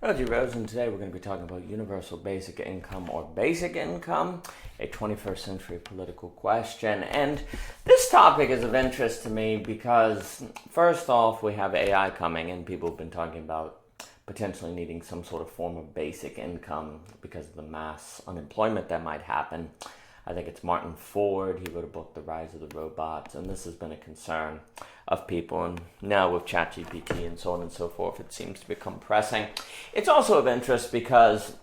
Hello, Rose, and today we're going to be talking about universal basic income or basic income, a 21st century political question. And this topic is of interest to me because, first off, we have AI coming, and people have been talking about potentially needing some sort of form of basic income because of the mass unemployment that might happen. I think it's Martin Ford. He wrote a book, The Rise of the Robots, and this has been a concern of people. And now with ChatGPT and so on and so forth, it seems to become pressing. It's also of interest because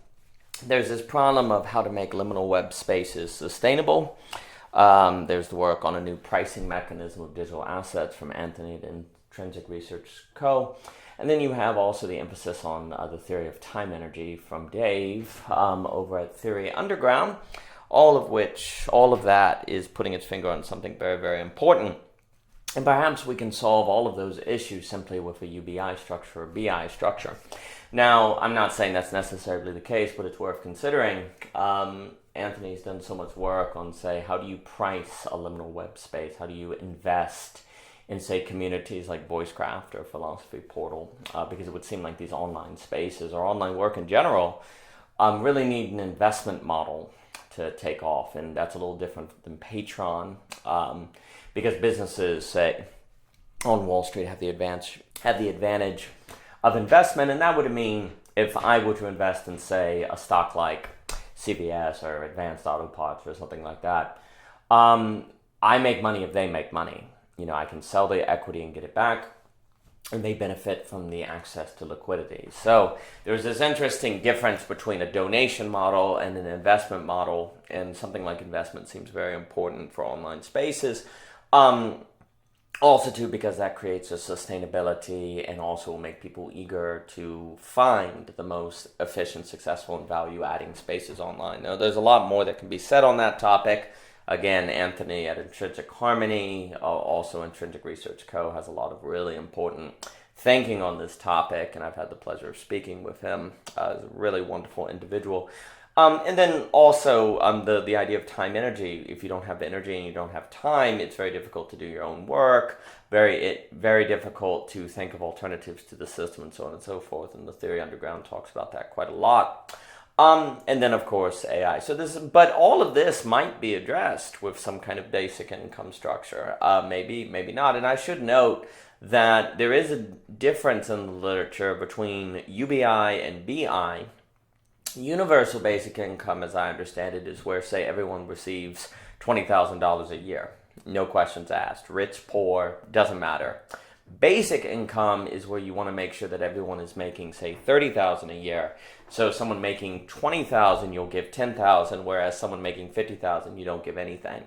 there's this problem of how to make liminal web spaces sustainable. There's the work on a new pricing mechanism of digital assets from Anthony at Intrinsic Research Co. And then you have also the emphasis on the theory of time energy from Dave over at Theory Underground. All of that is putting its finger on something very, very important. And perhaps we can solve all of those issues simply with a UBI structure or BI structure. Now, I'm not saying that's necessarily the case, but it's worth considering. Anthony's done so much work on, say, how do you price a liminal web space? How do you invest in, say, communities like Voicecraft or Philosophy Portal? Because it would seem like these online spaces or online work in general really need an investment model to take off, and that's a little different than Patreon, because businesses, say, on Wall Street have the advantage of investment, and that would mean if I were to invest in, say, a stock like CVS or Advanced Auto Parts or something like that, I make money if they make money. You know, I can sell the equity and get it back, and they benefit from the access to liquidity. So there's this interesting difference between a donation model and an investment model, and something like investment seems very important for online spaces. Also, too, because that creates a sustainability and also will make people eager to find the most efficient, successful, and value-adding spaces online. Now, there's a lot more that can be said on that topic. Again, Anthony at Intrinsic Harmony, also Intrinsic Research Co., has a lot of really important thinking on this topic, and I've had the pleasure of speaking with him. He's a really wonderful individual. And then also the idea of time energy. If you don't have energy and you don't have time, it's very difficult to do your own work, very difficult to think of alternatives to the system, and so on and so forth. And the Theory Underground talks about that quite a lot. And then, of course, AI. But all of this might be addressed with some kind of basic income structure. Maybe not. And I should note that there is a difference in the literature between UBI and BI. Universal basic income, as I understand it, is where, say, everyone receives $20,000 a year. No questions asked. Rich, poor, doesn't matter. Basic income is where you want to make sure that everyone is making, say, $30,000 a year. So someone making $20,000, you'll give $10,000, whereas someone making $50,000, you don't give anything.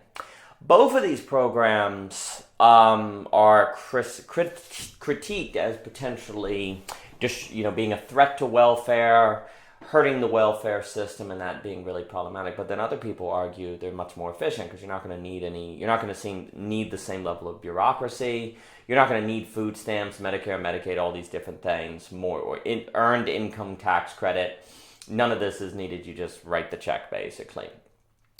Both of these programs are critiqued as potentially just, being a threat to welfare, hurting the welfare system, and that being really problematic. But then other people argue they're much more efficient because you're not going to need the same level of bureaucracy. You're not going to need food stamps, Medicare, Medicaid, all these different things, earned income tax credit. None of this is needed. You just write the check, basically.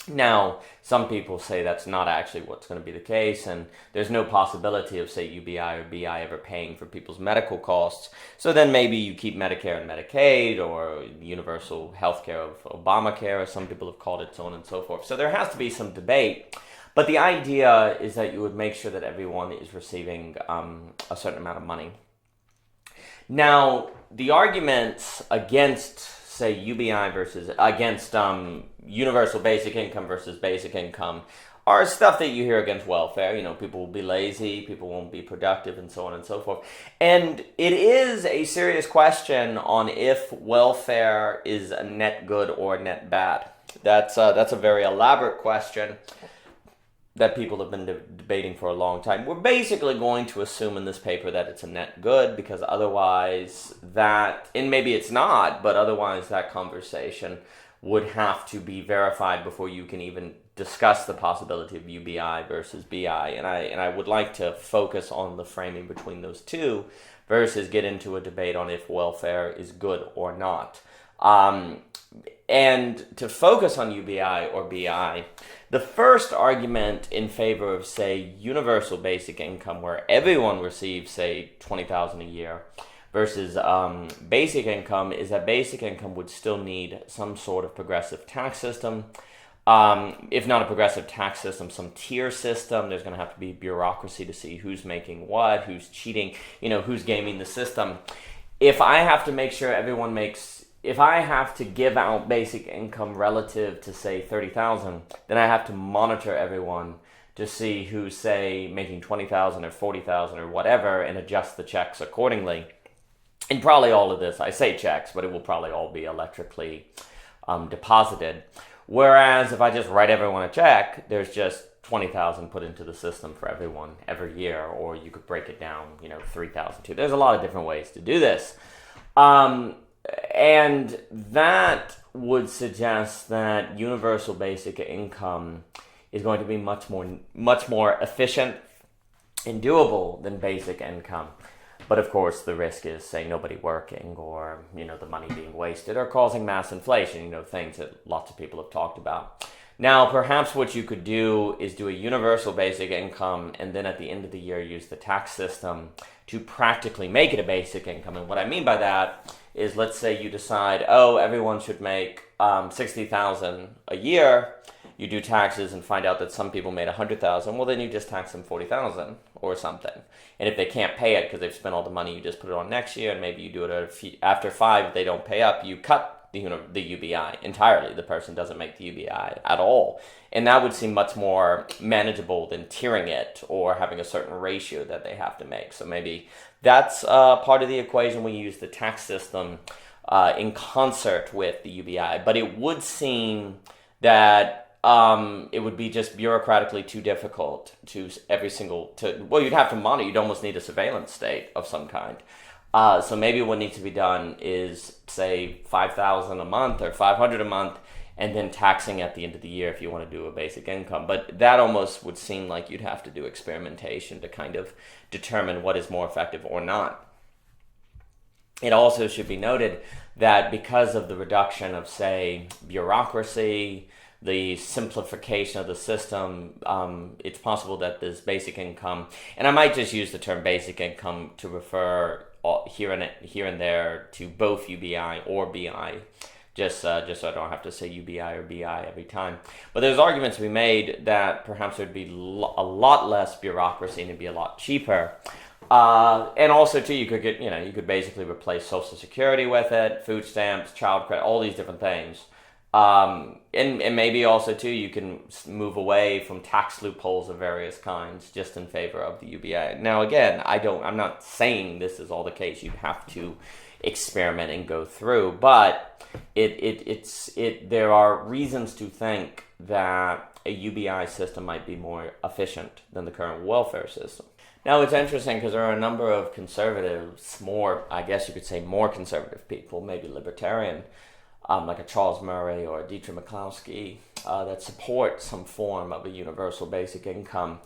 Now, some people say that's not actually what's going to be the case, and there's no possibility of, say, UBI or BI ever paying for people's medical costs. So then maybe you keep Medicare and Medicaid, or universal health care of Obamacare, as some people have called it, so on and so forth. So there has to be some debate. But the idea is that you would make sure that everyone is receiving a certain amount of money. Now, the arguments against, say, UBI versus against universal basic income versus basic income are stuff that you hear against welfare. People will be lazy, people won't be productive, and so on and so forth. And it is a serious question on if welfare is a net good or net bad. That's a very elaborate question that people have been debating for a long time. We're basically going to assume in this paper that it's a net good, because otherwise and maybe it's not, but otherwise that conversation would have to be verified before you can even discuss the possibility of UBI versus BI. And I would like to focus on the framing between those two versus get into a debate on if welfare is good or not. And to focus on UBI or BI, the first argument in favor of, say, universal basic income, where everyone receives, say, $20,000 a year, versus basic income is that basic income would still need some sort of progressive tax system. If not a progressive tax system, some tier system. There's going to have to be bureaucracy to see who's making what, who's cheating, who's gaming the system. If I have to make sure if I have to give out basic income relative to, say, 30,000, then I have to monitor everyone to see who's, say, making 20,000 or 40,000 or whatever, and adjust the checks accordingly. And probably all of this, I say checks, but it will probably all be electrically deposited. Whereas if I just write everyone a check, there's just 20,000 put into the system for everyone every year, or you could break it down, 3,000 too. There's a lot of different ways to do this. And that would suggest that universal basic income is going to be much more efficient and doable than basic income. But of course, the risk is, say, nobody working, or, the money being wasted, or causing mass inflation, things that lots of people have talked about. Now, perhaps what you could do is do a universal basic income, and then at the end of the year, use the tax system to practically make it a basic income. And what I mean by that is, let's say you decide, everyone should make $60,000 a year. You do taxes and find out that some people made $100,000. Well, then you just tax them $40,000 or something. And if they can't pay it because they've spent all the money, you just put it on next year, and maybe you do it after 5. If they don't pay up, you cut the UBI entirely. The person doesn't make the UBI at all. And that would seem much more manageable than tiering it or having a certain ratio that they have to make. So maybe that's part of the equation. We use the tax system in concert with the UBI. But it would seem that it would be just bureaucratically too difficult you'd have to monitor. You'd almost need a surveillance state of some kind. So maybe what needs to be done is, say, $5,000 a month or $500 a month, and then taxing at the end of the year if you want to do a basic income. But that almost would seem like you'd have to do experimentation to kind of determine what is more effective or not. It also should be noted that because of the reduction of, say, bureaucracy, the simplification of the system, it's possible that this basic income, and I might just use the term basic income to refer here and there to both UBI or BI, just so I don't have to say UBI or BI every time. But there's arguments to be made that perhaps there'd be a lot less bureaucracy and it'd be a lot cheaper. And also too, you could basically replace Social Security with it, food stamps, child credit, all these different things. And maybe also too, you can move away from tax loopholes of various kinds just in favor of the UBI. Now again, I'm not saying this is all the case. You'd have to experiment and go through, but there are reasons to think that a UBI system might be more efficient than the current welfare system. Now it's interesting because there are a number of conservatives, more conservative people, maybe libertarian, like a Charles Murray or a Dietrich McCloskey, that support some form of a universal basic income,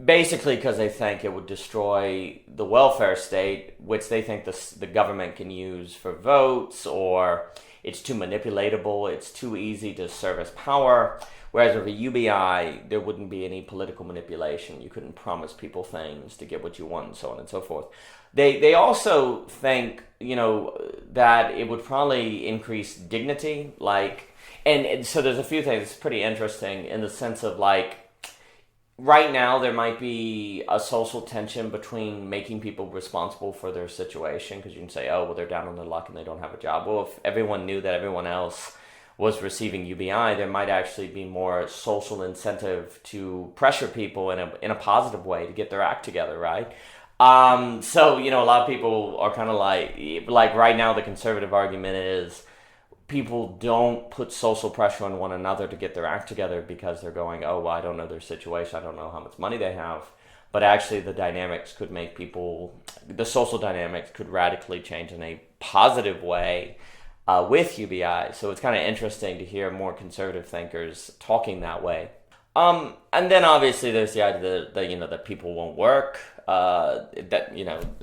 basically because they think it would destroy the welfare state, which they think the government can use for votes, or it's too manipulatable, it's too easy to service power. Whereas with a UBI, there wouldn't be any political manipulation. You couldn't promise people things to get what you want, and so on and so forth. They also think, that it would probably increase dignity, and so there's a few things that's pretty interesting in the sense of, right now there might be a social tension between making people responsible for their situation, because you can say, they're down on their luck and they don't have a job. Well, if everyone knew that everyone else was receiving UBI, there might actually be more social incentive to pressure people in a positive way to get their act together, right? So, a lot of people are kind of like right now the conservative argument is people don't put social pressure on one another to get their act together because they're going, I don't know their situation, I don't know how much money they have. But actually the social dynamics could radically change in a positive way with UBI. So it's kind of interesting to hear more conservative thinkers talking that way. And then obviously there's the idea that people won't work. that,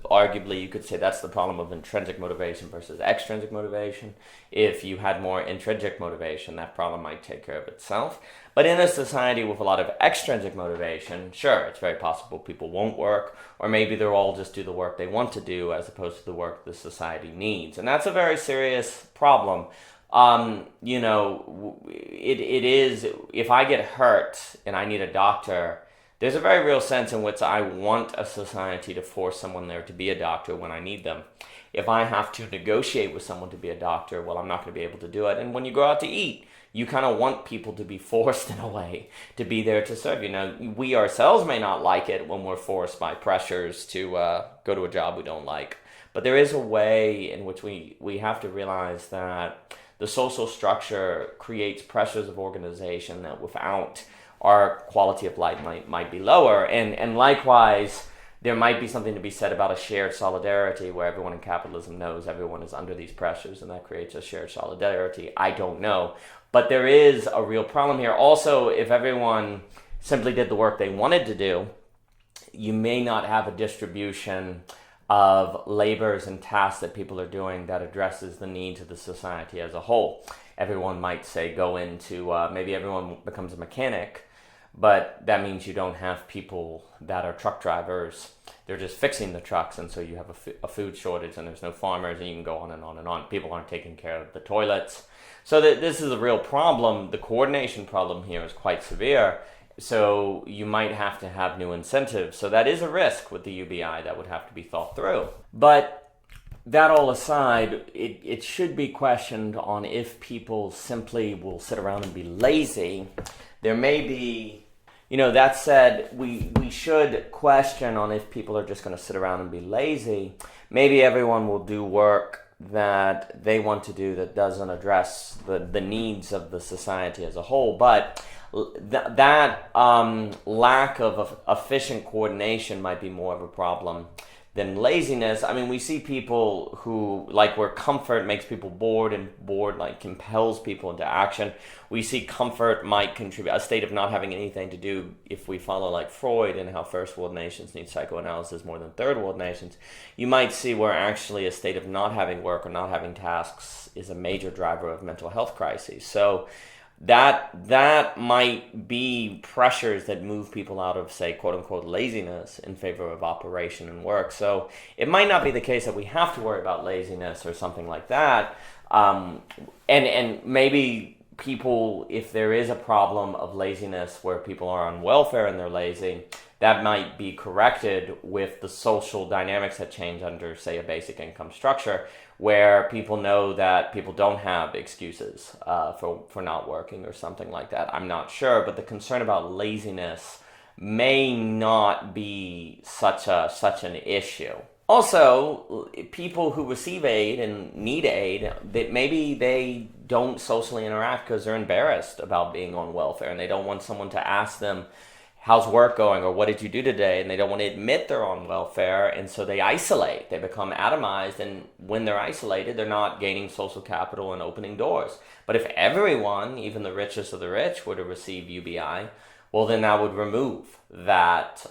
arguably you could say that's the problem of intrinsic motivation versus extrinsic motivation. If you had more intrinsic motivation, that problem might take care of itself. But in a society with a lot of extrinsic motivation, sure, it's very possible people won't work, or maybe they'll all just do the work they want to do as opposed to the work the society needs. And that's a very serious problem. It is, if I get hurt and I need a doctor, there's a very real sense in which I want a society to force someone there to be a doctor when I need them. If I have to negotiate with someone to be a doctor, well, I'm not going to be able to do it. And when you go out to eat, you kind of want people to be forced in a way to be there to serve you. We ourselves may not like it when we're forced by pressures to go to a job we don't like. But there is a way in which we have to realize that the social structure creates pressures of organization that without our quality of life might be lower. And likewise, there might be something to be said about a shared solidarity where everyone in capitalism knows everyone is under these pressures, and that creates a shared solidarity. I don't know. But there is a real problem here. Also, if everyone simply did the work they wanted to do, you may not have a distribution of labors and tasks that people are doing that addresses the needs of the society as a whole. Everyone might say go into, maybe everyone becomes a mechanic, but that means you don't have people that are truck drivers. They're just fixing the trucks, and so you have a food shortage, and there's no farmers, and you can go on and on and on. People aren't taking care of the toilets. So this is a real problem. The coordination problem here is quite severe. So you might have to have new incentives. So that is a risk with the UBI that would have to be thought through. But that all aside, it should be questioned on if people simply will sit around and be lazy. There may be, that said, we should question on if people are just going to sit around and be lazy. Maybe everyone will do work that they want to do that doesn't address the needs of the society as a whole. But that lack of efficient coordination might be more of a problem than laziness. I mean, we see people who, where comfort makes people bored, and bored, compels people into action. We see comfort might contribute, a state of not having anything to do, if we follow Freud and how first world nations need psychoanalysis more than third world nations. You might see where actually a state of not having work or not having tasks is a major driver of mental health crises. So that might be pressures that move people out of, say, quote unquote laziness in favor of operation and work. So it might not be the case that we have to worry about laziness or something like that. And maybe people, if there is a problem of laziness where people are on welfare and they're lazy, that might be corrected with the social dynamics that change under, say, a basic income structure, where people know that people don't have excuses for not working or something like that. I'm not sure, but the concern about laziness may not be such an issue. Also, people who receive aid and need aid, that maybe they don't socially interact because they're embarrassed about being on welfare, and they don't want someone to ask them, how's work going, or what did you do today? And they don't want to admit they're on welfare, and so they isolate. They become atomized, and when they're isolated, they're not gaining social capital and opening doors. But if everyone, even the richest of the rich, were to receive UBI, well, then that would remove that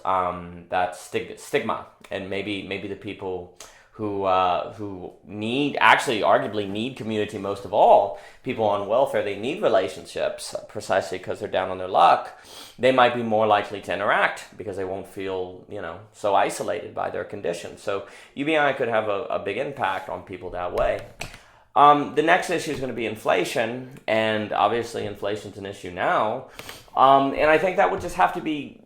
stigma, and maybe the people who need, actually arguably need community most of all, people on welfare, they need relationships precisely because they're down on their luck. They might be more likely to interact because they won't feel, so isolated by their condition. So UBI could have a big impact on people that way. The next issue is going to be inflation, and obviously inflation's an issue now. And I think that would just have to be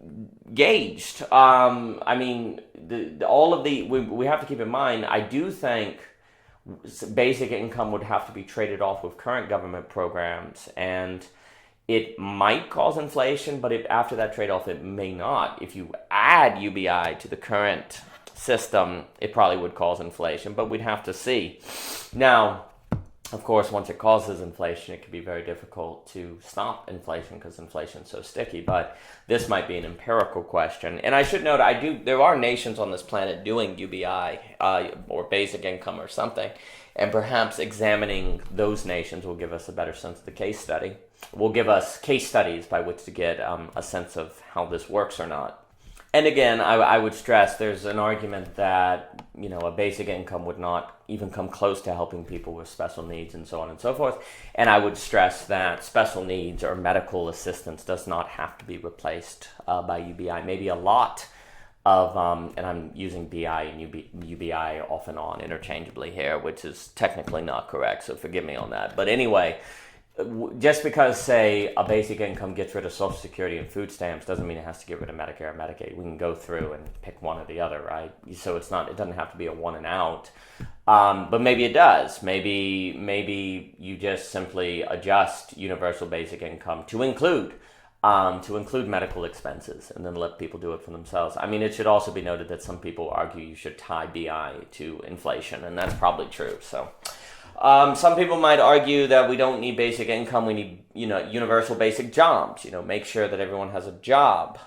gauged. We have to keep in mind, I do think basic income would have to be traded off with current government programs, and it might cause inflation, but after that trade-off, it may not. If you add UBI to the current system, it probably would cause inflation, but we'd have to see. Now, of course, once it causes inflation, it can be very difficult to stop inflation because inflation is so sticky. But this might be an empirical question. And I should note, there are nations on this planet doing UBI or basic income or something. And perhaps examining those nations will give us a better sense of the case study. Will give us case studies by which to get a sense of how this works or not. And again, I would stress there's an argument that, a basic income would not even come close to helping people with special needs and so on and so forth. And I would stress that special needs or medical assistance does not have to be replaced by UBI. Maybe a lot of, and I'm using BI and UBI off and on interchangeably here, which is technically not correct, so forgive me on that. But anyway, just because, say, a basic income gets rid of Social Security and food stamps doesn't mean it has to get rid of Medicare or Medicaid. We can go through and pick one or the other, right? So it doesn't have to be a one and out. But maybe it does. Maybe you just simply adjust universal basic income to include medical expenses, and then let people do it for themselves. I meit should also be noted that some people argue you should tie BI to inflation, and that's probably true. So. Some people might argue that we don't need basic income, we need, universal basic jobs, make sure that everyone has a job.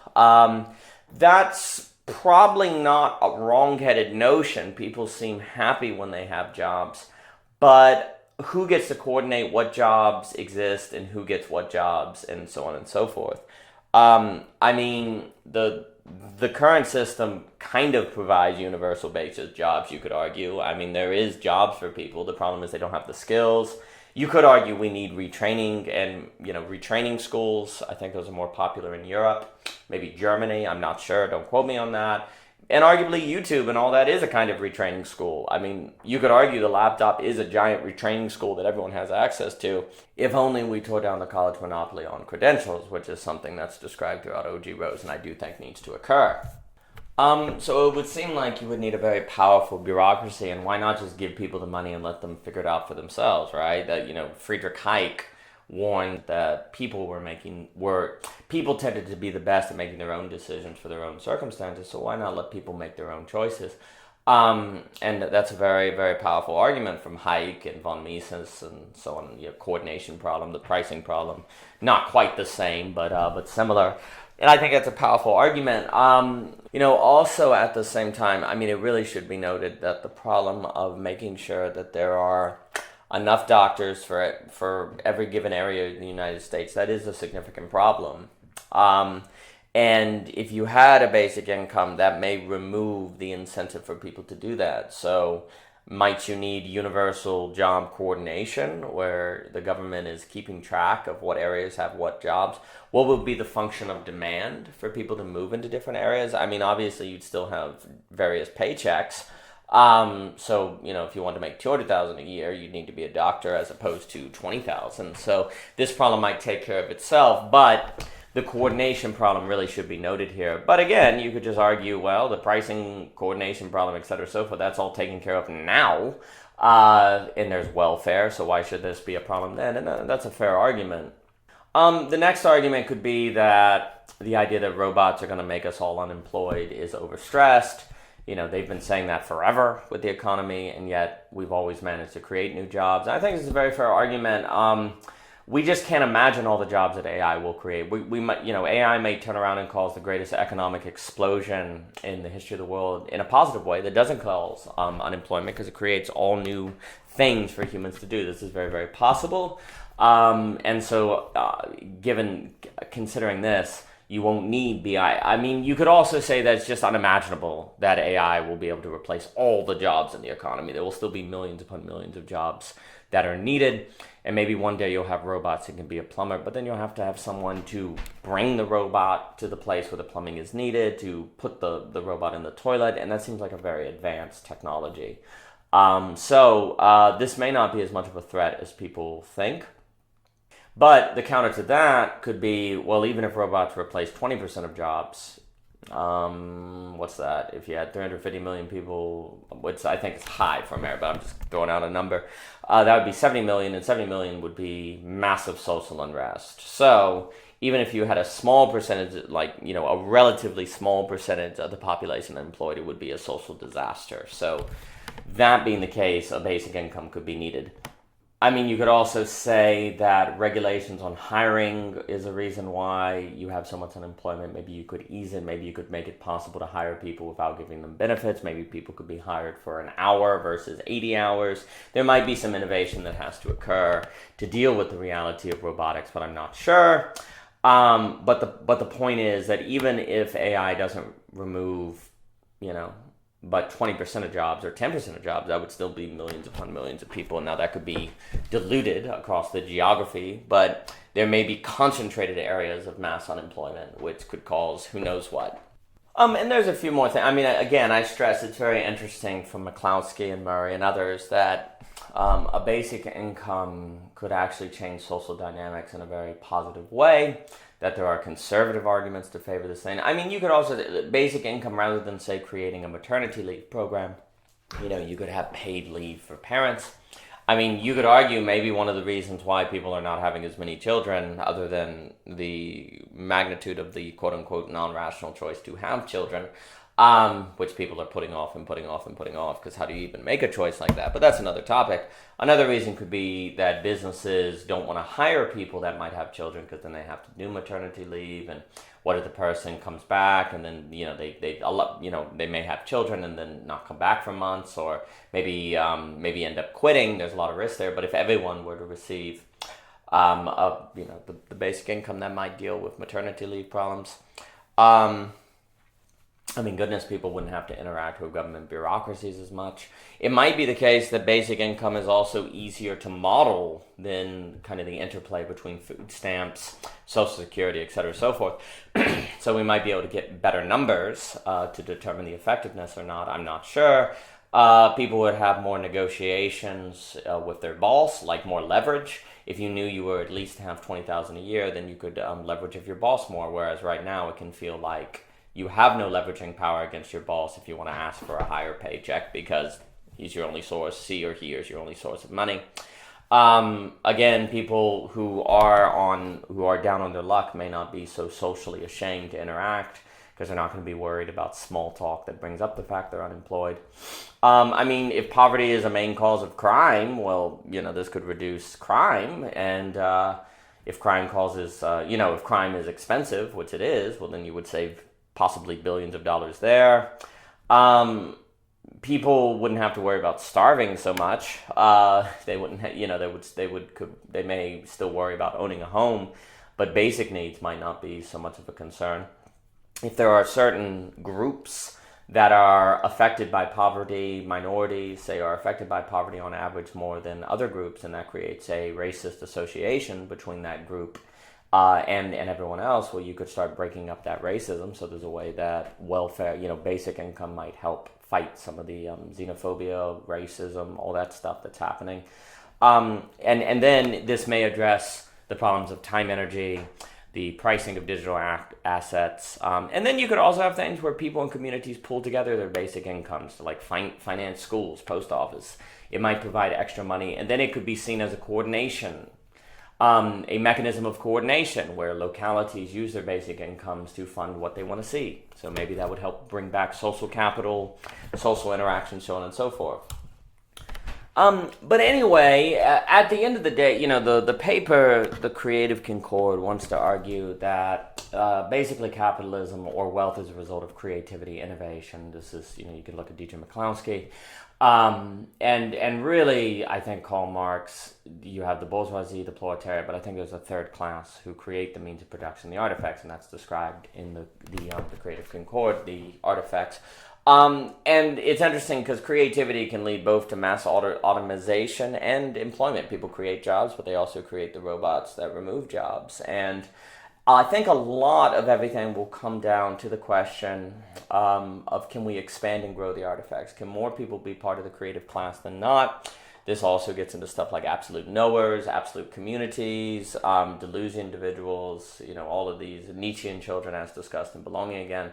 That's probably not a wrong-headed notion. People seem happy when they have jobs, but who gets to coordinate what jobs exist and who gets what jobs and so on and so forth? The current system kind of provides universal basic jobs, you could argue. There is jobs for people. The problem is they don't have the skills. You could argue we need retraining and, retraining schools. I think those are more popular in Europe, maybe Germany. I'm not sure. Don't quote me on that. And arguably YouTube and all that is a kind of retraining school. You could argue the laptop is a giant retraining school that everyone has access to. If only we tore down the college monopoly on credentials, which is something that's described throughout OG Rose and I do think needs to occur. So it would seem like you would need a very powerful bureaucracy, and why not just give people the money and let them figure it out for themselves, right? That, Friedrich Hayek warned that people tended to be the best at making their own decisions for their own circumstances, so why not let people make their own choices? And that's a very, very powerful argument from Hayek and von Mises and so on. Coordination problem, the pricing problem, not quite the same, but similar. And I think that's a powerful argument. Also at the same time, it really should be noted that the problem of making sure that there are enough doctors for every given area in the United States, that is a significant problem. And if you had a basic income, that may remove the incentive for people to do that. So might you need universal job coordination where the government is keeping track of what areas have what jobs? What would be the function of demand for people to move into different areas? Obviously you'd still have various paychecks. So, if you want to make $200,000 a year, you'd need to be a doctor as opposed to $20,000. So this problem might take care of itself, but the coordination problem really should be noted here. But again, you could just argue, well, the pricing, coordination problem, et cetera, so forth, that's all taken care of now. And there's welfare, so why should this be a problem then? And that's a fair argument. The next argument could be that the idea that robots are going to make us all unemployed is overstressed. They've been saying that forever with the economy, and yet we've always managed to create new jobs. I think it's a very fair argument. We just can't imagine all the jobs that AI will create. We might, AI may turn around and cause the greatest economic explosion in the history of the world in a positive way that doesn't cause unemployment, because it creates all new things for humans to do. This is very, very possible. And so, considering this, you won't need BI. You could also say that it's just unimaginable that AI will be able to replace all the jobs in the economy. There will still be millions upon millions of jobs that are needed. And maybe one day you'll have robots that can be a plumber, but then you'll have to have someone to bring the robot to the place where the plumbing is needed, to put the robot in the toilet, and that seems like a very advanced technology. So this may not be as much of a threat as people think. But the counter to that could be, well, even if robots replace 20% of jobs, what's that? If you had 350 million people, which I think is high for America, but I'm just throwing out a number, that would be 70 million, and 70 million would be massive social unrest. So even if you had a small percentage, a relatively small percentage of the population employed, it would be a social disaster. So that being the case, a basic income could be needed. You could also say that regulations on hiring is a reason why you have so much unemployment. Maybe you could ease it. Maybe you could make it possible to hire people without giving them benefits. Maybe people could be hired for an hour versus 80 hours. There might be some innovation that has to occur to deal with the reality of robotics, but I'm not sure. But the point is that even if AI doesn't remove, you know, but 20% of jobs or 10% of jobs, that would still be millions upon millions of people. Now that could be diluted across the geography, but there may be concentrated areas of mass unemployment, which could cause who knows what. And there's a few more things. I mean, again, I stress it's very interesting from McCloskey and Murray and others that a basic income could actually change social dynamics in a very positive way, that there are conservative arguments to favor this thing. I mean, you could also, basic income, rather than, say, creating a maternity leave program, you could have paid leave for parents. I mean, you could argue maybe one of the reasons why people are not having as many children, other than the magnitude of the quote-unquote non-rational choice to have children, which people are putting off and putting off and putting off, because how do you even make a choice like that? But that's another topic. Another reason could be that businesses don't want to hire people that might have children, because then they have to do maternity leave, and what if the person comes back and then they may have children and then not come back for months, or maybe end up quitting. There's a lot of risk there. But if everyone were to receive the basic income, that might deal with maternity leave problems. I mean, goodness, people wouldn't have to interact with government bureaucracies as much. It might be the case that basic income is also easier to model than kind of the interplay between food stamps, Social Security, et cetera, so forth. So we might be able to get better numbers to determine the effectiveness or not. I'm not sure. People would have more negotiations with their boss, like more leverage. If you knew you were at least to have $20,000 a year, then you could leverage with your boss more. Whereas right now it can feel like you have no leveraging power against your boss if you want to ask for a higher paycheck, because he's your only source, he is your only source of money. Again, people who are down on their luck may not be so socially ashamed to interact, because they're not going to be worried about small talk that brings up the fact they're unemployed. I mean, if poverty is a main cause of crime, well, this could reduce crime, and if crime if crime is expensive, which it is, well, then you would save possibly billions of dollars there. People wouldn't have to worry about starving so much. They wouldn't, they may still worry about owning a home, but basic needs might not be so much of a concern. If there are certain groups that are affected by poverty, minorities, say, are affected by poverty on average more than other groups, and that creates a racist association between that group and everyone else, well, you could start breaking up that racism. So there's a way that welfare, basic income might help fight some of the xenophobia, racism, all that stuff that's happening. And then this may address the problems of time, energy, the pricing of digital assets. And then you could also have things where people and communities pool together their basic incomes to finance schools, post office. It might provide extra money, and then it could be seen as a coordination, a mechanism of coordination where localities use their basic incomes to fund what they want to see. So maybe that would help bring back social capital, social interaction, so on and so forth. But anyway, at the end of the day, the paper, The Creative Concord, wants to argue that basically capitalism or wealth is a result of creativity, innovation. This is, you can look at D.J. McCloskey. And really, I think Karl Marx, you have the bourgeoisie, the proletariat, but I think there's a third class who create the means of production, the artifacts, and that's described in the Creative Concord, the artifacts. And it's interesting because creativity can lead both to mass automation and employment. People create jobs, but they also create the robots that remove jobs. And I think a lot of everything will come down to the question of, can we expand and grow the artifacts? Can more people be part of the creative class than not? This also gets into stuff like absolute knowers, absolute communities, delusion individuals, all of these Nietzschean children as discussed in Belonging Again.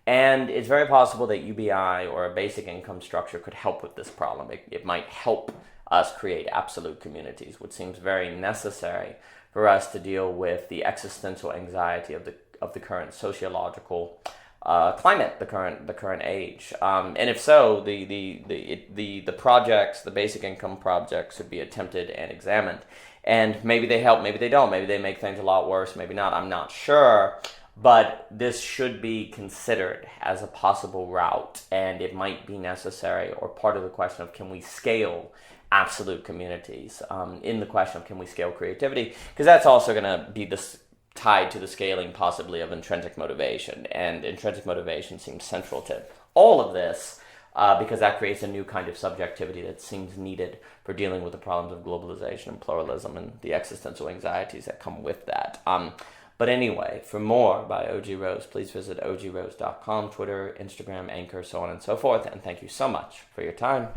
And it's very possible that UBI or a basic income structure could help with this problem. It might help us create absolute communities, which seems very necessary for us to deal with the existential anxiety of the current sociological climate, the current age. And if so, the projects, the basic income projects, should be attempted and examined. And maybe they help, maybe they don't, maybe they make things a lot worse, maybe not. I'm not sure. But this should be considered as a possible route, and it might be necessary or part of the question of, can we scale absolute communities, in the question of, can we scale creativity? Because that's also going to be this tied to the scaling possibly of intrinsic motivation. And intrinsic motivation seems central to all of this because that creates a new kind of subjectivity that seems needed for dealing with the problems of globalization and pluralism and the existential anxieties that come with that. But anyway, for more by OG Rose, please visit ogrose.com, Twitter, Instagram, Anchor, so on and so forth. And thank you so much for your time.